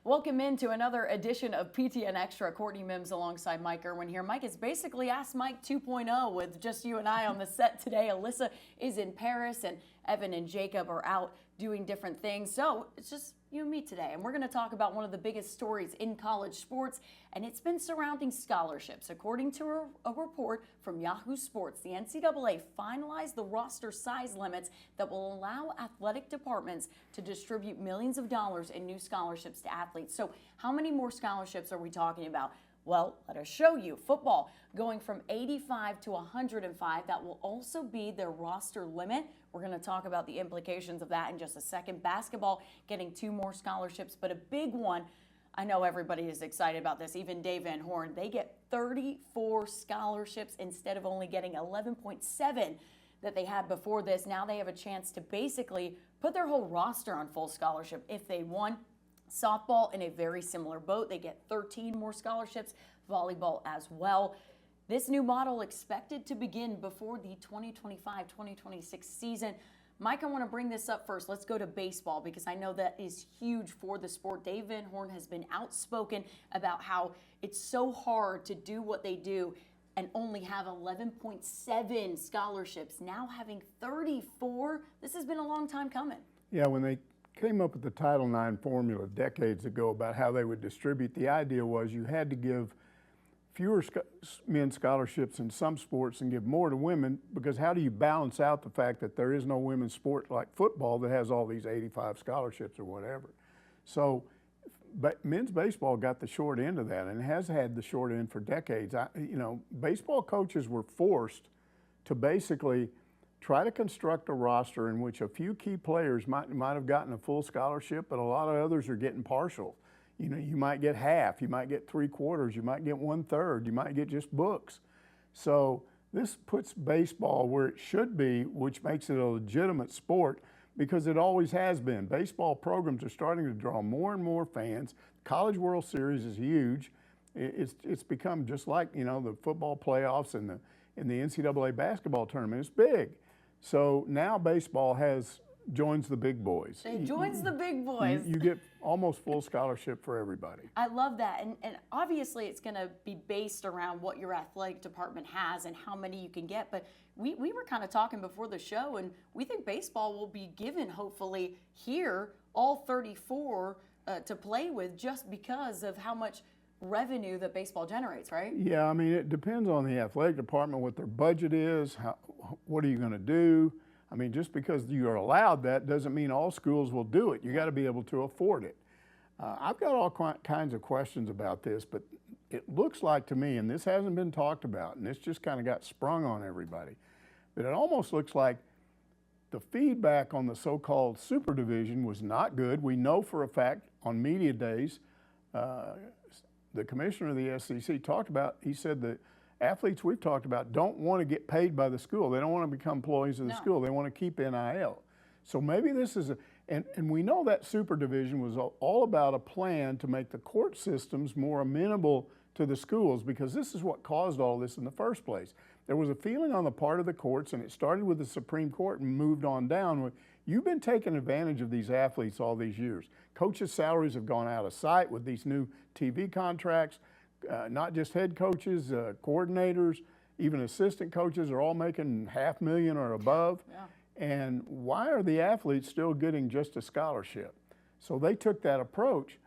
Welcome into another edition of PTN Extra. Courtney Mims alongside Mike Irwin here. Mike, it's basically Ask Mike 2.0 with just you and I on the set today. Alyssa is in Paris and Evan and Jacob are out doing different things. So it's just you and me today. And we're going to talk about one of the biggest stories in college sports, and it's been surrounding scholarships. According to a report from Yahoo Sports, the NCAA finalized the roster size limits that will allow athletic departments to distribute millions of dollars in new scholarships to athletes. So how many more scholarships are we talking about? Well, let us show you. Football going from 85 to 105. That will also be their roster limit. We're going to talk about the implications of that in just a second. Basketball getting 2 more scholarships, but a big one. I know everybody is excited about this. Even Dave Van Horn, they get 34 scholarships instead of only getting 11.7 that they had before this. Now they have a chance to basically put their whole roster on full scholarship if they won. Softball in a very similar boat. They get 13 more scholarships. Volleyball as well. This new model expected to begin before the 2025-2026 season. Mike, I want to bring this up first. Let's go to baseball because I know that is huge for the sport. Dave Van Horn has been outspoken about how it's so hard to do what they do and only have 11.7 scholarships. Now having 34, this has been a long time coming. Yeah, when they came up with the Title IX formula decades ago about how they would distribute, the idea was you had to give fewer men's scholarships in some sports and give more to women, because how do you balance out the fact that there is no women's sport like football that has all these 85 scholarships or whatever? So, but men's baseball got the short end of that and has had the short end for decades. Baseball coaches were forced to basically try to construct a roster in which a few key players might have gotten a full scholarship, but a lot of others are getting partial. You might get half, you might get 3/4, you might get 1/3, you might get just books. So this puts baseball where it should be, which makes it a legitimate sport, because it always has been. Baseball programs are starting to draw more and more fans. College World Series is huge. It's become just like the football playoffs and the NCAA basketball tournament. It's big. So now baseball joins the big boys. It joins the big boys. You get almost full scholarship for everybody. I love that. And obviously it's going to be based around what your athletic department has and how many you can get. But we were kind of talking before the show, and we think baseball will be given, hopefully, here, all 34 to play with, just because of how much revenue that baseball generates, right? Yeah, I mean, it depends on the athletic department, what their budget is, what are you going to do? I mean, just because you are allowed that doesn't mean all schools will do it. You got to be able to afford it. I've got all kinds of questions about this, but it looks like to me, and this hasn't been talked about, and this just kind of got sprung on everybody, but it almost looks like the feedback on the so-called super division was not good. We know for a fact on media days, the commissioner of the SEC he said that athletes we've talked about don't want to get paid by the school. They don't want to become employees of the school. They want to keep NIL. So maybe this is and we know that super division was all about a plan to make the court systems more amenable to the schools, because this is what caused all this in the first place. There was a feeling on the part of the courts, and it started with the Supreme Court and moved on down. You've been taking advantage of these athletes all these years. Coaches' salaries have gone out of sight with these new TV contracts. Not just head coaches, coordinators, even assistant coaches are all making $500,000 or above. Yeah. And why are the athletes still getting just a scholarship? So they took that approach.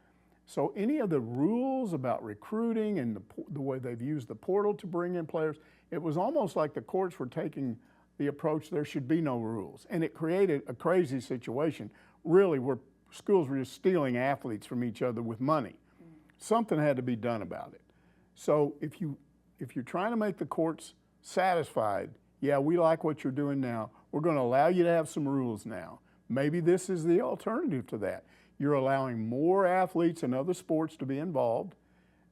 So any of the rules about recruiting and the way they've used the portal to bring in players, it was almost like the courts were taking the approach there should be no rules. And it created a crazy situation, really, where schools were just stealing athletes from each other with money. Something had to be done about it. So if you're trying to make the courts satisfied, yeah, we like what you're doing now, we're going to allow you to have some rules now. Maybe this is the alternative to that. You're allowing more athletes in other sports to be involved,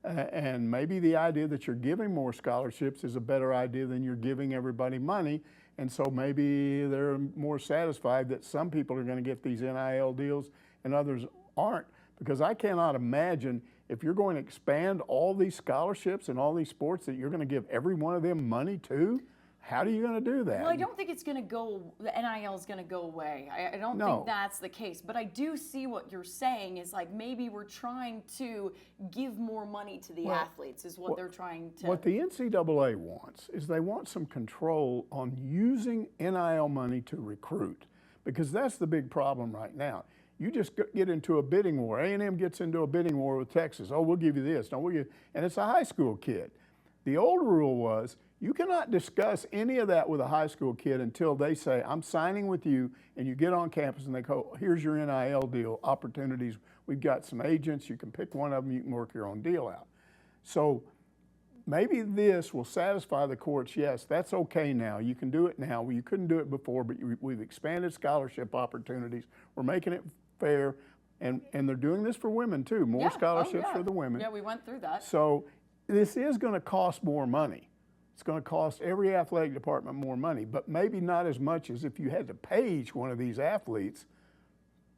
and maybe the idea that you're giving more scholarships is a better idea than you're giving everybody money, and so maybe they're more satisfied that some people are going to get these NIL deals and others aren't, because I cannot imagine if you're going to expand all these scholarships and all these sports that you're going to give every one of them money to. How are you going to do that? Well, I don't think it's going to go, the NIL is going to go away. I don't No. think that's the case. But I do see what you're saying is like maybe we're trying to give more money to the athletes is what they're trying to. What the NCAA wants is they want some control on using NIL money to recruit, because that's the big problem right now. You just get into a bidding war. A&M gets into a bidding war with Texas. Oh, we'll give you this. No, we'll give you, and it's a high school kid. The old rule was you cannot discuss any of that with a high school kid until they say, I'm signing with you, and you get on campus and they go, here's your NIL deal, opportunities. We've got some agents. You can pick one of them. You can work your own deal out. So maybe this will satisfy the courts. Yes, that's okay now. You can do it now. Well, you couldn't do it before, but we've expanded scholarship opportunities. We're making it fair, and they're doing this for women too. More scholarships for the women. Yeah, we went through that. So this is going to cost more money. It's going to cost every athletic department more money, but maybe not as much as if you had to pay each one of these athletes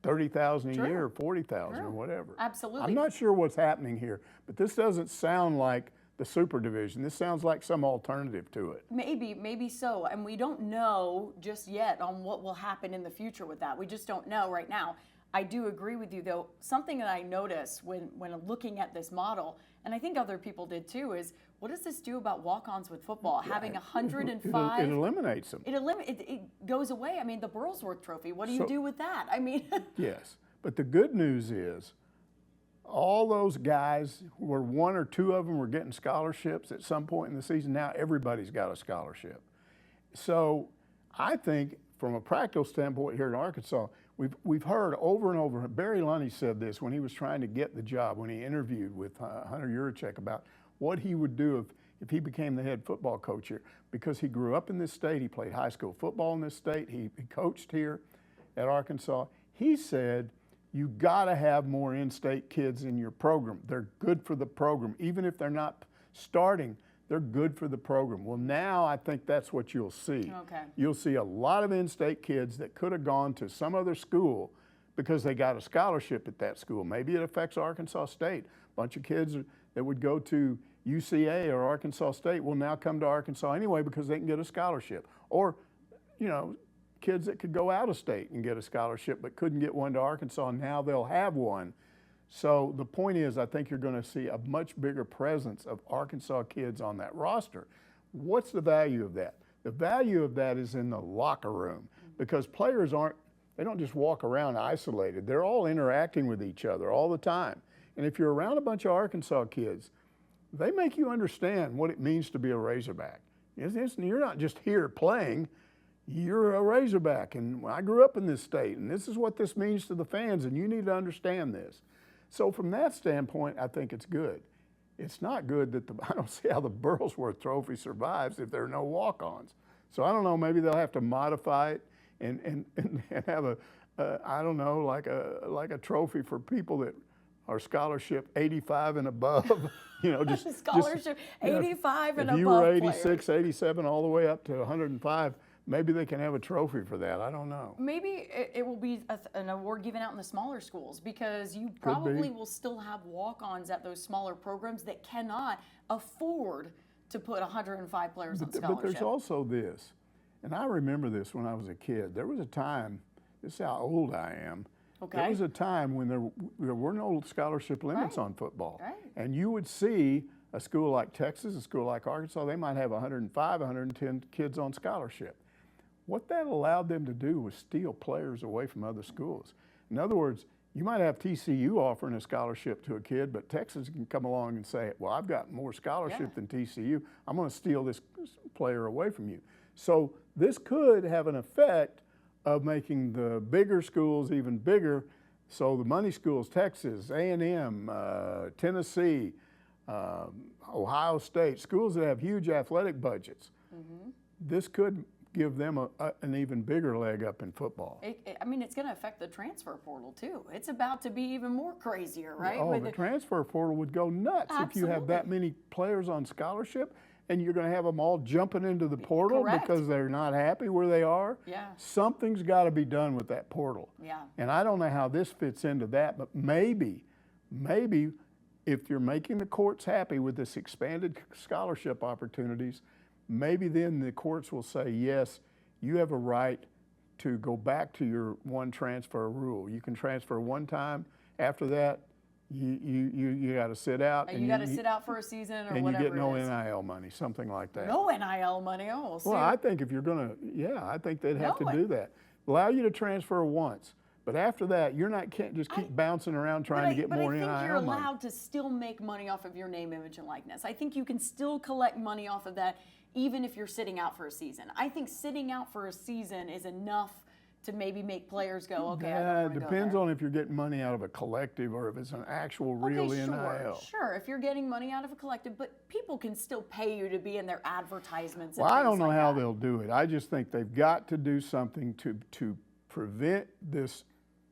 $30,000 a year or $40,000 or whatever. Absolutely. I'm not sure what's happening here, but this doesn't sound like the super division. This sounds like some alternative to it. Maybe so. And we don't know just yet on what will happen in the future with that. We just don't know right now. I do agree with you, though. Something that I noticed when looking at this model, and I think other people did too, is what does this do about walk-ons with football? Having 105. It eliminates them. It goes away. I mean, the Burlsworth Trophy, what do you do with that? I mean. Yes, but the good news is all those guys, where one or two of them were getting scholarships at some point in the season, now everybody's got a scholarship. So I think from a practical standpoint here in Arkansas, we've heard over and over, Barry Lunny said this when he was trying to get the job, when he interviewed with Hunter Yurachek about what he would do if he became the head football coach here, because he grew up in this state, he played high school football in this state, he coached here at Arkansas. He said, you gotta have more in-state kids in your program. They're good for the program. Even if they're not starting, they're good for the program. Well, now I think that's what you'll see. Okay. You'll see a lot of in-state kids that could have gone to some other school because they got a scholarship at that school. Maybe it affects Arkansas State. A bunch of kids that would go to UCA or Arkansas State will now come to Arkansas anyway because they can get a scholarship. Or, you know, kids that could go out of state and get a scholarship but couldn't get one to Arkansas, now they'll have one. So the point is, I think you're going to see a much bigger presence of Arkansas kids on that roster. What's the value of that? The value of that is in the locker room, because players they don't just walk around isolated. They're all interacting with each other all the time. And if you're around a bunch of Arkansas kids, they make you understand what it means to be a Razorback. You're not just here playing. You're a Razorback, and I grew up in this state, and this is what this means to the fans, and you need to understand this. So from that standpoint, I think it's good. It's not good that I don't see how the Burlsworth Trophy survives if there are no walk-ons. So I don't know, maybe they'll have to modify it and have I don't know, like a trophy for people that are scholarship 85 and above. You know, just scholarship 85 and above. If you were 86, players. 87, all the way up to 105, maybe they can have a trophy for that. I don't know. Maybe it will be an award given out in the smaller schools, because you probably will still have walk-ons at those smaller programs that cannot afford to put 105 players on scholarship. But there's also this, and I remember this when I was a kid. There was a time, this is how old I am, there was a time when there were no scholarship limits on football. Right. And you would see a school like Texas, a school like Arkansas, they might have 105, 110 kids on scholarship. What that allowed them to do was steal players away from other schools. In other words, you might have TCU offering a scholarship to a kid, but Texas can come along and say, well, I've got more scholarship than TCU. I'm going to steal this player away from you. So this could have an effect of making the bigger schools even bigger. So the money schools, Texas, A&M, Tennessee, Ohio State, schools that have huge athletic budgets, this could give them an even bigger leg up in football. I mean, it's going to affect the transfer portal too. It's about to be even more crazier, right? Oh, the transfer portal would go nuts if you have that many players on scholarship, and you're going to have them all jumping into the portal because they're not happy where they are. Yeah. Something's got to be done with that portal. Yeah. And I don't know how this fits into that, but maybe if you're making the courts happy with this expanded scholarship opportunities, maybe then the courts will say, yes, you have a right to go back to your one transfer rule. You can transfer one time. After that, you got to sit out. And you got to sit out for a season or and whatever. you get no it is. NIL money, something like that. No NIL money. Oh, well, I think if you're going to, yeah, I think they'd have to do that. Allow you to transfer once. But after that, can't just keep bouncing around trying to get more NIL money. But I think you're allowed to still make money off of your name, image, and likeness. I think you can still collect money off of that even if you're sitting out for a season. I think sitting out for a season is enough to maybe make players go, okay, I don't want to go depends there. on if you're getting money out of a collective or if it's an actual real NIL. Sure, if you're getting money out of a collective, but people can still pay you to be in their advertisements. Well, I don't know how they'll do it. I just think they've got to do something to prevent this.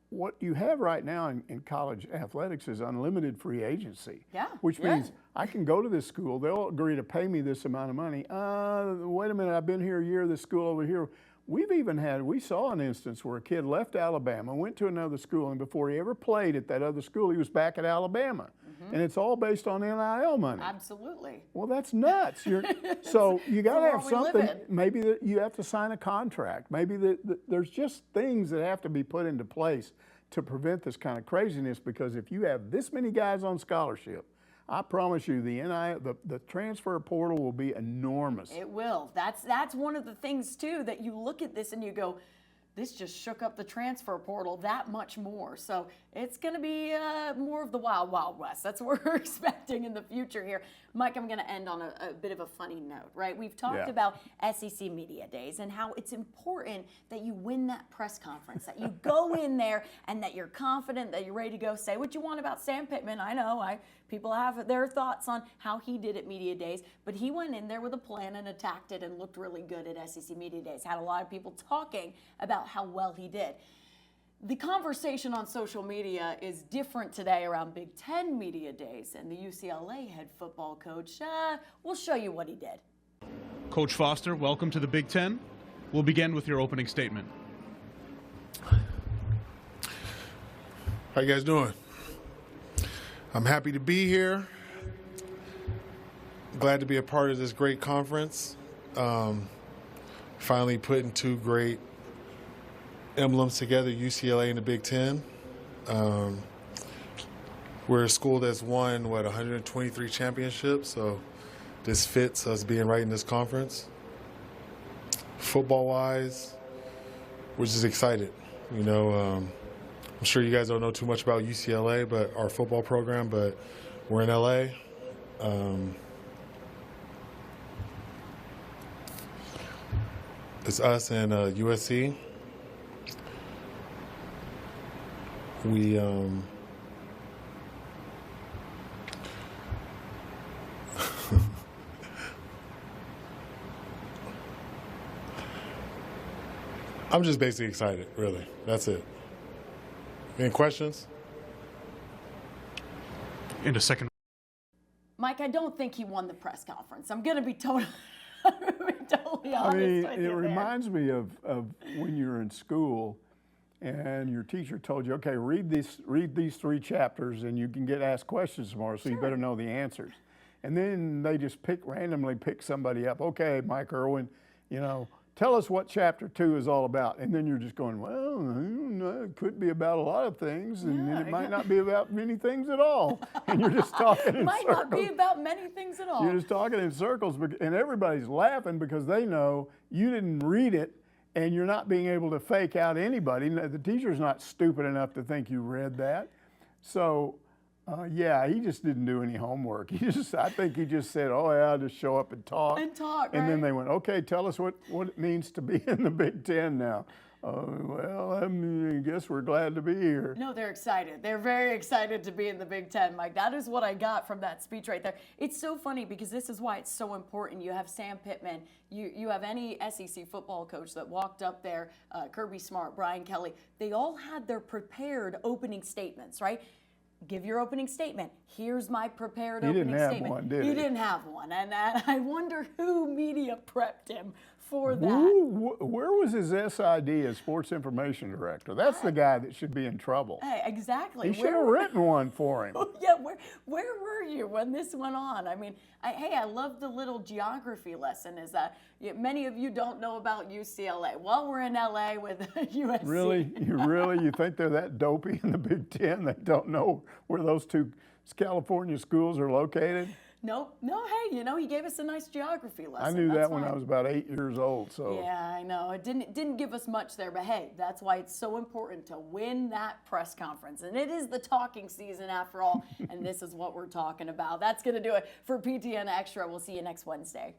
What you have right now in college athletics is unlimited free agency. Yeah. Which means I can go to this school, they'll agree to pay me this amount of money. Wait a minute, I've been here a year, this school over here. We saw an instance where a kid left Alabama, went to another school, and before he ever played at that other school, he was back at Alabama. And it's all based on NIL money. Absolutely. Well, that's nuts. So you got to have something. Maybe that you have to sign a contract. Maybe there's just things that have to be put into place to prevent this kind of craziness. Because if you have this many guys on scholarship, I promise you, the transfer portal will be enormous. It will. That's one of the things too that you look at this and you go, this just shook up the transfer portal that much more. So it's going to be more of the wild, wild west. That's what we're expecting in the future here. Mike, I'm going to end on a bit of a funny note, right? We've talked about SEC Media Days and how it's important that you win that press conference, that you go in there and that you're confident, that you're ready to go. Say what you want about Sam Pittman. I know people have their thoughts on how he did at Media Days, but he went in there with a plan and attacked it and looked really good at SEC Media Days. Had a lot of people talking about how well he did. The conversation on social media is different today around Big Ten Media Days, and the UCLA head football coach will show you what he did. Coach Foster, welcome to the Big Ten. We'll begin with your opening statement. How you guys doing? I'm happy to be here. Glad to be a part of this great conference. Finally putting two great emblems together, UCLA and the Big Ten. We're a school that's won, 123 championships, so this fits us being right in this conference. Football-wise, we're just excited. I'm sure you guys don't know too much about UCLA, but our football program, but we're in LA. It's us and USC. I'm just basically excited, really. That's it. Any questions? In a second. Mike, I don't think he won the press conference. I'm going to be totally honest with you. It reminds me of when you were in school and your teacher told you, okay, read these 3 chapters and you can get asked questions tomorrow, so you better know the answers. And then they just randomly pick somebody up. Okay, Mike Irwin, tell us what chapter 2 is all about. And then you're just going, well, it could be about a lot of things, and then it might not be about many things at all. And you're just talking in circles. Might not be about many things at all. You're just talking in circles, and everybody's laughing because they know you didn't read it, and you're not being able to fake out anybody. The teacher's not stupid enough to think you read that. So, he just didn't do any homework. I think he just said, oh, yeah, I'll just show up and talk. And then they went, okay, tell us what it means to be in the Big Ten now. I guess we're glad to be here. No, they're excited. They're very excited to be in the Big Ten, Mike. That is what I got from that speech right there. It's so funny because this is why it's so important. You have Sam Pittman. You have any SEC football coach that walked up there, Kirby Smart, Brian Kelly. They all had their prepared opening statements, right? Give your opening statement. Here's my prepared opening statement. He didn't have one, did he? He didn't have one. And I wonder who media prepped him for that. Where was his SID as sports information director? That's the guy that should be in trouble. Hey, exactly. He should have written one for him. Yeah, where were you when this went on? I mean, I love the little geography lesson. Is that many of you don't know about UCLA? Well, we're in LA with USC. Really? You think they're that dopey in the Big Ten? They don't know where those two California schools are located? Nope. No, hey, he gave us a nice geography lesson. I knew That's that when fine. I was about 8 years old. So Yeah, I know. It didn't give us much there, but hey, that's why it's so important to win that press conference. And it is the talking season after all, and this is what we're talking about. That's going to do it for PTN Extra. We'll see you next Wednesday.